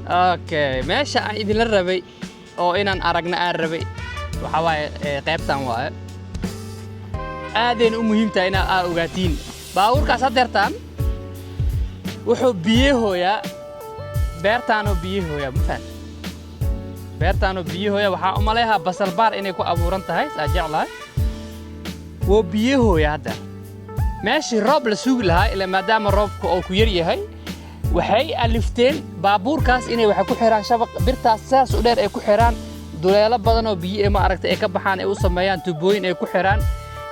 اوكي ماشي idin rabay oo inaan aragna aan rabay waxa waaye qaybtan waaye aadeen u muhiim tahay inaad ogaatiin baabuurkaas hadeertaan wuxuu biyahooya beertaano biyahooya ma fahad beertaano biyahooya waxa u maleeyahay basal baar inay ku abuuran tahay saajeclahay woo biyahooya hadda meeshii roob la sugi lahaa ilaa maadaama roobku uu ku yar yahay waxay alifteen baabuurkaas inay waxa ku xiraan shabaq birtaas saas u dheer ay ku xiraan duleelo badan oo biyo ma aragtay ay ka baxaan ay u sameeyaan tubooyin ay ku xiraan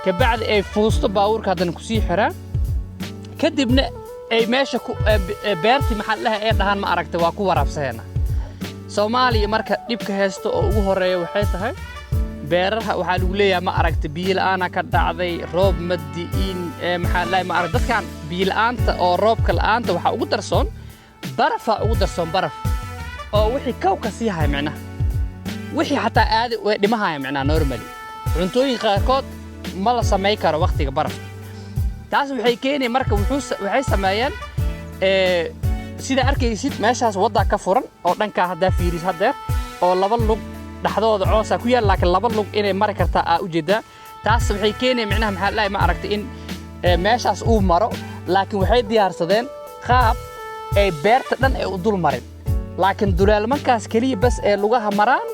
ka bacdi ay fuusto baabuurka hadan ku sii xiraan kadibna ay meesha ku beerti maxallaha ay dhahan ma aragtay waa ku waraabsayna Soomaaliya marka dibka heesto oo ugu horeeyo waxay tahay beeraha waxa lagu leeyahay ma aragtay biyo la'aan ka dhacday roob madiin maxallaha ma aragtay dadkan biyo la'aanta oo roobka la'aanta waxa ugu darsoon baraf oo wixii kawka sii hay macnaha wixii xataa aad way dhimahay macnaha normally cuntooyin qaarkood ma la sameey karo waqtiga baraf taas waxay keenay marka waxay sameeyaan sida arkaysid meeshaas wada ka furan oo dhanka hadda fiiris hadeer oo laba lug dhaxdooda coosa ku yaal laakiin laba lug inay mari kartaa u jeeda taas waxay keenay macnaha maxallaha ma aragtay in meeshaas uu maro laakiin waxay diyaarsadeen qaab ay beerta dhan ay u dul marin laakiin duleelmankaas kaliya bas ee lugaha maraan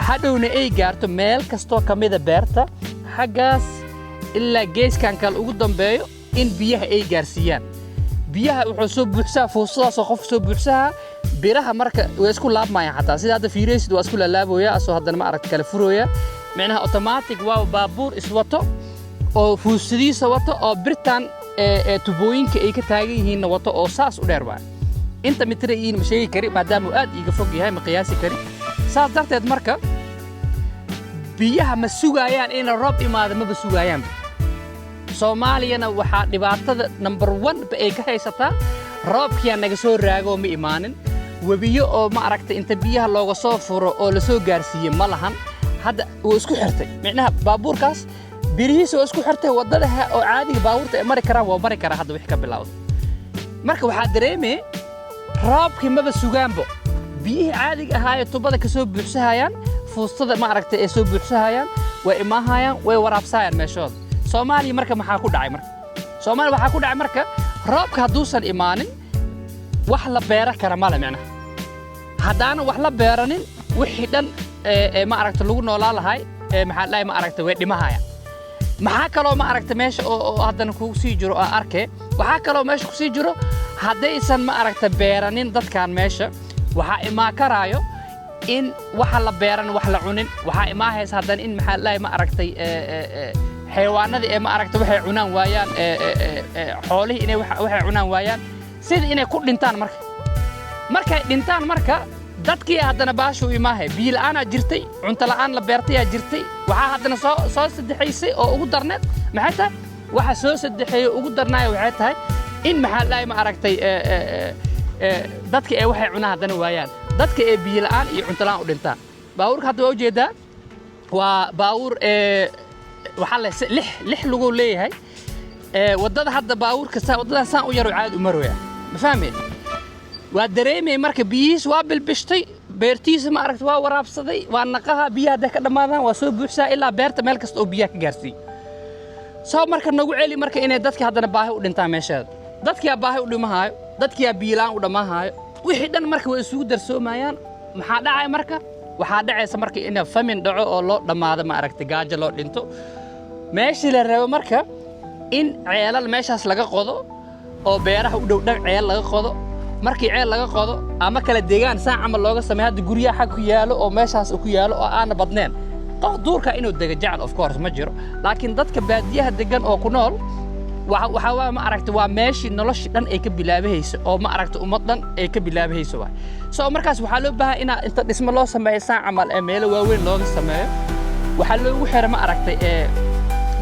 hadhowna ay gaarto meel kasto kamida beerta xagaas ilaa geeskan kale ugu dambeeyo in biyaha ay gaarsiiyaan biyaha wuxuu soo buuxsaa fuusadaas oo qof soo buuxsaa biraha marka way isku laabmayaan xataa sida hadda fiiraysid waa isku laalaaboya asoo haddana ma aragtay kala furooya macnaha automatic waa baabuur iswato oo fuusadiisa wato oo birtan tubooyinka ay ka taagan yihiin wato oo saas u dheer waa inta mitriin ma sheegi kari maadaama aad iiga fog yahay ma qiyaasi kari saas darteed marka biyaha ma sugayaan in roob imaado ma sugayaan Soomaaliyana waxa dhibaatada number 1 ay ka haysataa roobkii naga soo raago ma imaanin wabiyo oo ma aragtay inta biyaha looga soo furo oo la soo gaarsiiyay ma lahan hadda uu isku xirtay macnaha baabuurkaas birihiisa oo isku xirtay wadada oo caadiga baabuurta ay mari karaan waa mari kara hadda wixii ka bilowday marka waxa dareemay roobkii ma sugaanbo biyaha caadiga ahaa ee tubada ka soo buuxsahayaan fuustada ma aragtay ee soo buuxsahayaan way imaahayaan way waraabsayaan meeshooda Soomaaliya marka maxaa ku dhacay marka Soomaaliya waxa ku dhacay marka roobka haduusan imaanin wax la beera kara ma la macna hadaan wax la beeranin wixii dhan ma aragtay lagu noolaa lahay maxallaha ma aragtay way dhimahayaan maxaa kale ma aragtay meesha oo hadan ku sii jiro arkay waxa kale meesha ku sii jiro hadaysan ma aragtay beeranin dadkan meesha waxa imaa karaayo in waxa la beeran wax la cunin waxa imaahaysa hadan in maxallaha ma aragtay xayawaanada ee ma aragtay waxay cunaan waayaan xoolihi inay waxay cunaan waayaan sida inay ku dhintaan markay dhintaan marka dadkii haddana baashu imaahay biyo la'aan jirtay cunto la'aan la beertay jirtay waxa haddana soo saddexaysay oo ugu darneed maxay tahay waxa soo saddexeeyay ugu darnaay waxay tahay in maxallaha ma aragtay dadkii ay waxay cunaan haddana waayaan dadka ee biyo la'aan iyo cunto la'aan u dhintaan baabuurka hadda waa jeedaa waa baabuur waxa la lix lagu leeyahay wadada hadda baabuurka wadadan saan u yar caad u marwaya ma fahmeen waa dareemay marka biyihiis waa bilbishtay beertiisa ma aragtay waa waraabsaday waa naqaha biyaha ka dhamaadaan waa soo buuxsaa ilaa beerta meel kasta oo biyaha ka gaarsiin soo marka nagu celi marka inay dadka haddana baahi u dhintaan meesheeda dadkii baahi u dhimahaayo dadkii biilaan u dhamaahayo wixii dhan marka way isugu darsoomayaan maxaa dhacay marka waxa dhacaysa marka in famine dhaco oo loo dhamaado ma aragtay gaajo loo dhinto meeshii la rabo marka in ceelal meeshaas laga qodo oo beeraha u dhow dhag ceel laga qodo markii ceel laga qodo ama kala deegaan saan amal looga sameeyo hadda guriyaha xaq ku yaalo oo meeshaas ku yaalo oo aan badneen qof duurka inuu dega jecel of course ma jiro laakiin dadka baadiyaha degan oo ku nool waxa waa ma aragtay waa meeshii noloshii dhan ay ka bilaabayso oo ma aragtay ummad dhan ay ka bilaabayso waa soo markaas waxa loo baahan in inta dhismo loo sameeyo saan amal meel waaweyn looga sameeyo waxa loogu xiro ma aragtay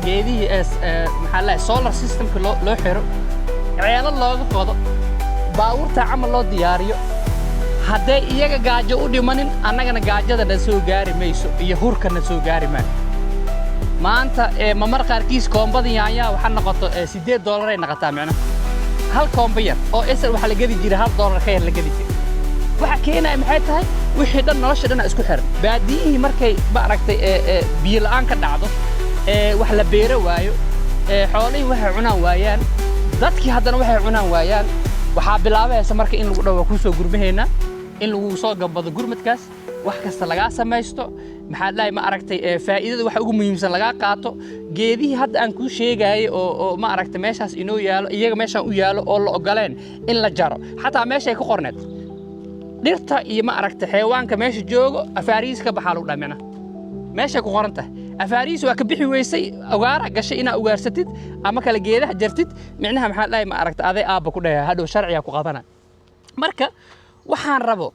geedii maxallaha solar systemka loo xiro ceelal looga qodo baabuurta amal loo diyaariyo hadday iyaga gaajo u dhimanin annagana gaajada na soo gaari mayso iyo hurkana soo gaari maayo maanta ma mar qaarkiis koombada yaanya waxa noqoto $8 ay noqotaa macna hal koomba yar oo isar waxa la gadi jiray $1 ka yar la gadi jiray waxa keenaya maxay tahay wixii dhan nolosha dhan isku xiran baadiyihii markay ma aragtay biyo la'aan ka dhacdo wax la beero waayo xoolihii waxay cunaan waayaan dadkii haddana waxay cunaan waayaan waxaa bilaabaysa marka in lagu dhawo ku soo gurmaheena in lagu soo gabado gurmadkaas wax kasta laga samaysto maxaa la ma aragtay faa'iidada waxa ugu muhiimsan laga qaato geedihii hadda aan ku sheegay oo ma aragtay meeshaas inoo yaalo iyaga meeshaan u yaalo oo la ogoleen in la jaro xataa meeshay ku qorneed dhirta iyo ma aragtay xayawaanka meesha joogo afaariis ka baxaa lagu dhamina meeshay ku qoran tahay afaariis waa ka bixi weysay ogaara gashay inaa ugaarsatid ama kala geedaha jartid micnaha maxaa la ma aragtay aday aabba ku dhahay hadhow sharciga ku qabana marka waxaan rabo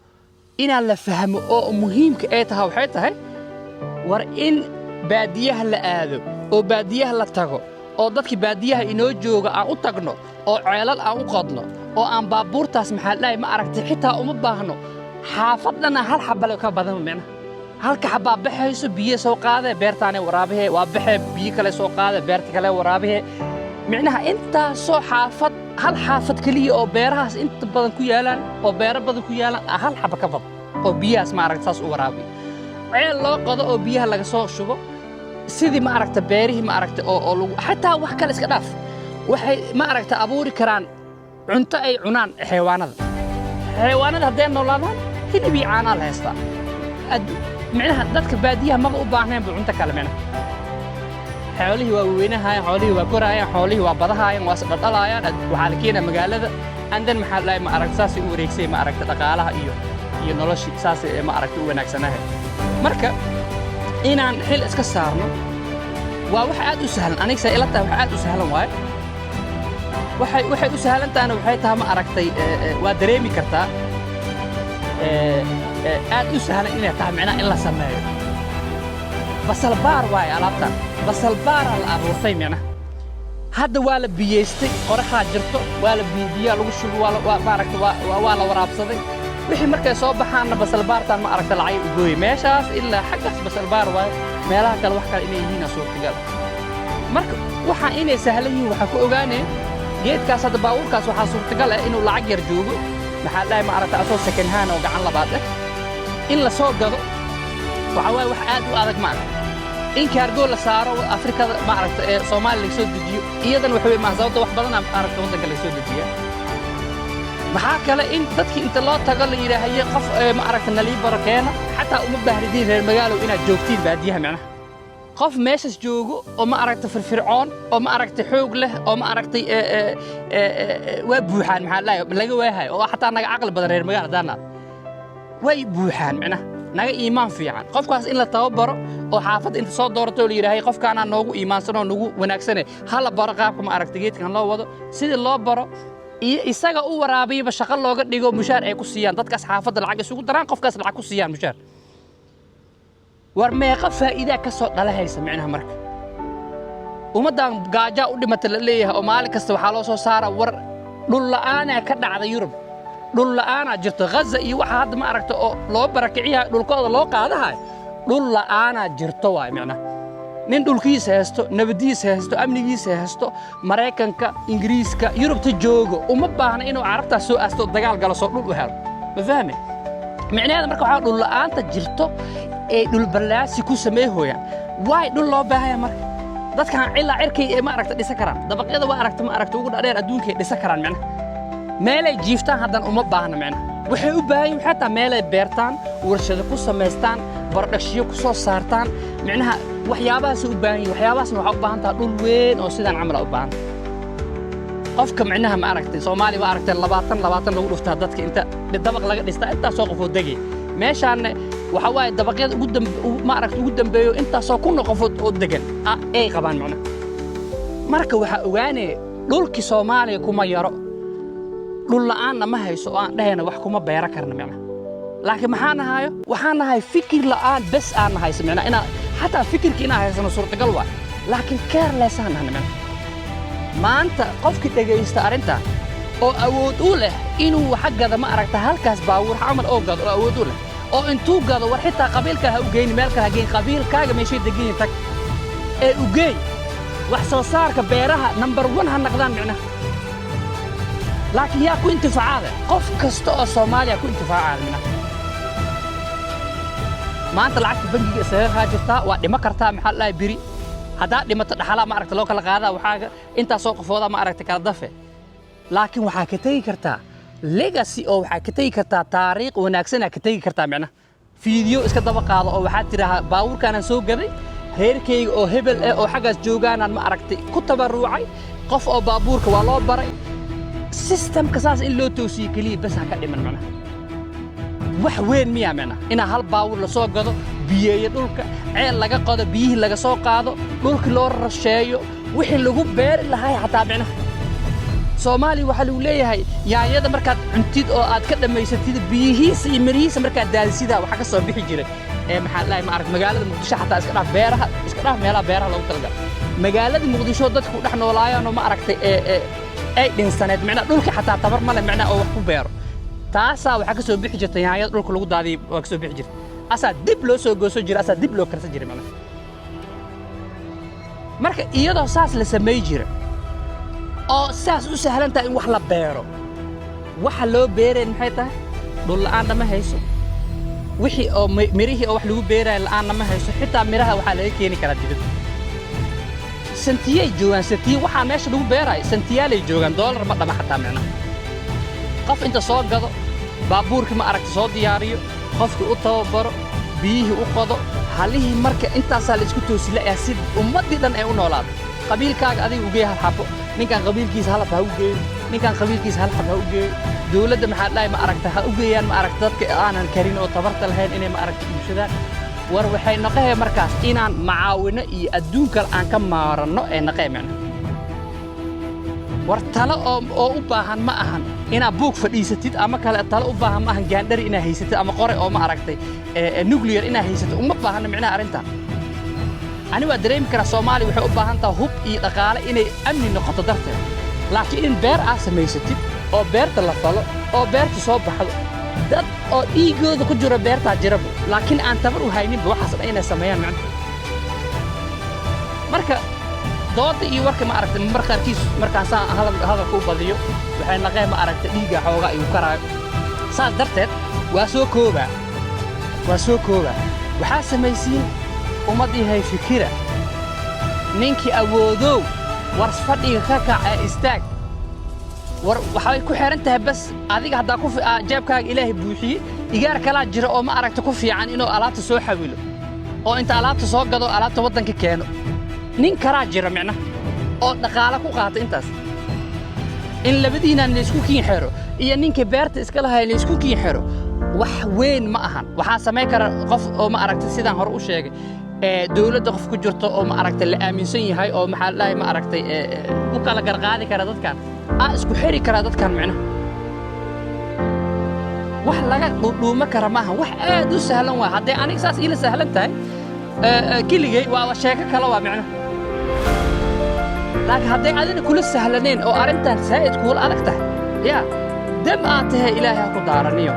inaan la fahmo oo muhiimka ay tahay waxay tahay war in baadiyaha la aado oo baadiyaha la tago oo dadkii baadiyaha inoo jooga aan u tagno oo ceelal aan u qodno oo aan baabuurtaas maxaa la ma aragtay xitaa uma baahno xaafadana hal xabale ka badan micna halka xabaa baxayso biyo soo qaade beertaane waraabihe waa baxee biyo kale soo qaade beerta kale waraabihe micnaha intaa soo xaafad hal xaafad kaliya oo beerahaas inta badan ku yaalaan oo beero badan ku yaalaan hal xaba ka badan oo biyahaas ma aragtay saas u waraabiyo ceel loo qodo oo biyaha laga soo shubo sidii ma aragtay beerihii ma aragtay oo lagu xataa wax kale iska dhaaf waxay ma aragtay abuuri karaan cunto ay cunaan xayawaanada hadday noolaadaan hilib iyo caanaa la haystaa micnaha dadka baadiyaha maba u baahneenba cunto kale micnaha xoolihii waa weynahayaan xoolihii waa korayaan xoolihii waa badahayaan waa isdhaldhalayaan waxaa la keenaa magaalada andan maxaa la ma aragtay saasay u wareegsay ma aragtay dhaqaalaha iyo noloshii saasay ma aragtay u wanaagsanahay marka inaan xil iska saarno waa wax aad u sahlan aniga say ila tahay wax aad u sahlan waaye waxay u sahlan tahayna waxay tahay ma aragtay waa dareemi kartaa aad u sahlan inay tahay micnaha in la sameeyo basal baar waaye alaabtan basal baara la abuurtay micnaha hadda waa la biyeystay qoraxaa jirto waa la biyaa lagu shubo ma aragtay waa la waraabsaday wixii markay soo baxaanna basal baartaan ma aragtay lacag u gooyay meeshaas ilaa xaggaas basal baar waaye meelaha kale wax kale inay yihiin suurtagal marka waxaa inay sahlan yihiin waxaa ku ogaaneen geedkaas hadda baabuurkaas waxaa suurtagal ah inuu lacag yar joogo maxaa la ma aragtay asoo second hand oo gacan labaad ah in la soo gado waxa waaye wax aad u adag ma aha in kaargo la saaro Afrikada ma aragtay ee Soomaaliya laga soo dejiyo iyadan waxa weey ma sababta wax badan ma aragtay waddanka laga soo dejiyo maxaa kale in dadkii inta loo tago la yiraahdo qof ma aragtay nalii barakeena xataa uma baahnidin reer magaalo inaad joogtiin baadiyaha macnaha qof meeshas joogo oo ma aragtay firfircoon oo ma aragtay xoog leh oo ma aragtay waa buuxaan maxaa laga waahay oo xataa naga aqal badan reer magaalo daana way buuxaan macnaha naga iimaan fiican qofkaas in la tababaro oo xaafad inta soo doorato la yiraahdo qofkaana noogu iimaansan oo nagu wanaagsan hala baro qaabka ma aragtay geedkan loo wado sidii loo baro isaga u waraabiyo shaqo looga dhigo mushaar ay ku siiyaan dadkaas xaafadda lacag isugu daraan qofkaas lacag ku siiyaan mushaar war meeqa faa'iido ka soo dhalahaysa micnaha marka ummadan gaaja u dhimatay la leeyahay oo maalin kasta waxa loo soo saaraa war dhul la'aan ka dhacda Yurub dhul la'aan jirto Gaza iyo waxa hadda ma aragtay oo loo barakiciyaa dhulkooda loo qaadahay dhul la'aan jirto waay micnaha nin dhulkiisa haysto nabadiisa haysto amnigiisa haysto Mareykanka Ingiriiska Yurubta joogo uma baahna inuu carabta soo aasto dagaal galo soo dhul u helo ma fahmi micnaheeda marka waxa dhul la'aanta jirto ee dhul balaasi ku sameeyhooyaan way dhul loo baahan yahay marka dadkan ilaa cirkay ma aragtay dhisa karaan dabaqyada waa aragtay ma aragtay ugu dheer adduunka dhisa karaan micnaha meelay jiiftaan hadan uma baahna micnaha waxay u baahan yihiin xataa meelay beertaan warshado ku sameystaan bardhagshiyo ku soo saartaan micnaha waxyaabahaas u baahan yihiin waxyaabahaasna waxa u baahan tahay dhul weyn oo sidaan camal u baahan qofka micnaha ma aragtay Soomaaliya waa aragtay 20 lagu dhuftaa dadka inta dabaq laga dhistaa inta soo qofoo dagay meeshaan waxa waaye dabaqyada ma aragtay ugu dambeeyo inta soo ku noqofood oo degan ay qabaan macna marka waxa ogaanay dhulkii Soomaaliya kuma yaro dhul la'aan ma hayso oo aan dhahayna wax kuma beera karna macna laakiin maxaan ahayo waxaan ahay fikir la'aan bas aan hayso macna ina hatta fikirkii ina haysano suurtagal waa laakiin careless aan macna maanta qofkii dhageysta arinta oo awood u leh inuu xaqada ma aragtay halkaas baawur camal oo gad oo awood u leh oo intuu gado war xitaa qabiilka ha u geeyni meelka ha geeyni qabiilkaaga meeshay degan tag ee u geey wax soo saarka beeraha number 1 ha naqdaan macna لكن يا كنت فعالة قف كستو سوماليا كنت فعال منها ما أنت لعبت بنجي سهرها جرتا وادي ما كرتا محل لا بري هذا دي ما تدحلا ما عرفت لو كلا قادا وحاجة أنت سوق فوضى ما عرفت كلا ضفة لكن وحكتي كرتا legacy أو حكتي كرتا تاريخ وناكسنا كتي كرتا معنا فيديو إسكت دبا قاضي أو حد ترى باور كان سوق قبل هيركي أو هبل أو حاجة جوجان ما عرفت كتب الروعي قف أو بابورك والله بري سيستم كساس إلو توسي كلي بس هكذا من معنا وحوين ميا معنا إن هالباور لسوق قاضي بيه دولك عيل لقى قاضي بيه لقى سوق قاضي دولك لور رشايو وحي لقو بير اللي هاي حتى معنا سومالي وحلو ليهاي يا يدا مركات عنتيد أو أد كده ما يستيد بيهيس مريس مركات دالسيدا وحاجة صبيح يجري محل لا ما أعرف مقالة المقدشة حتى إسكنا بيرها إسكنا ميلا بيرها لو تلقى مقالة المقدشة ضد كل إحنا ولايا إنه ما عرفت أي إنسانات معنا دولك حتى اعتبر ماله معنا أو وحكو بير تاسا وحاجة صبيح جت يا يدا دولك لو دادي وحكو صبيح جري أسا دبلو سو جري أسا دبلو كرس جري معنا مركا إيده ساس لسمي جري oo saas u sahlan tahay in wax la beero waxa loo beereen maxay tahay dhul la'aan ma hayso wixii oo mirihi oo wax lagu beeray la'aan ma hayso xitaa miraha waxa laga keeni karaa dibadda sentiyay joogan sentiy waxa meesha lagu beeray sentiyaalay joogan dollar ma dhama xataa macna qof inta soo gado baabuurki ma aragti soo diyaariyo qofki u tababaro biyihi u qodo halihii marka intaas la isku toosila ee sid ummadii dhan ay u noolaato qabiilkaaga adiga u geeyay xabo ninkan qabiilkiisa hal xabo u geeyay ninkan qabiilkiisa hal xabo u geeyay dawladda maxaa dhaay ma aragta ha u geeyaan ma aragta dadka aanan karin oo tabarta lahayn inay ma aragta bulshadaan war waxay naqahay markaas inaan macaawino iyo adduunka aan ka maaranno ee naqay macna war talo oo u baahan ma ahan ina buug fadhiisatid ama kale talo u baahan ma ahan gaandhari ina haysatid ama qore oo ma aragtay nuclear ina haysatid uma baahan macna arinta أنا وأدريم كنا سومالي وحب بهانتا هوب يدقالة إني أمني نقطة درته لكن إن بير عاصم يستيب أو بير تلفله أو بير تصاب بحاله ده أو إيجو ده كجرا بير تجربه لكن أنت برو هايني بوحصل أين سميان معنا مركا ضاد يورك ما أردت مركا كيس مركا سان هذا كوبا ديو وحين لقيه ما أردت إيجا حوجا يوكرا صار درته وسوكوبا وحاسم يسين ومضي هاي فكرة نينكي أبودو ورصفدي كاكا استاك وحاول كحيرنتها بس هذيك هدا كوفي جابك إلهي بوحي إيجار كلا جرا أو ما أركت كوفي عن إنه آلات سو حويله أو أنت آلات سو قدو آلات ودن كيانو نين كرا جرا معنا أو دقالك وقعت أنتس إن لبدينا نسكوكين حرو إيا نينكي بيرت إسكالها هاي نسكوكين حرو وين ما أهان وحاسمي كرا قف أو ما أركت سيدان هرو شيء دولة قف كجرت أو ما أركت اللي آمنسين هاي أو محل لا ما أركت وكلا قرقادي كرادات كان اسكو حري كرادات كان معنا wax laga dhuuma kara maaha wax aad u sahlan waa haday aniga saas ila sahlan tahay kiligay waa sheeko kale waa macna laakiin haday adina kula sahlaneen oo arintan saa'id kuul adag tahay ya dab aad tahay ilaahay ku daaraniyo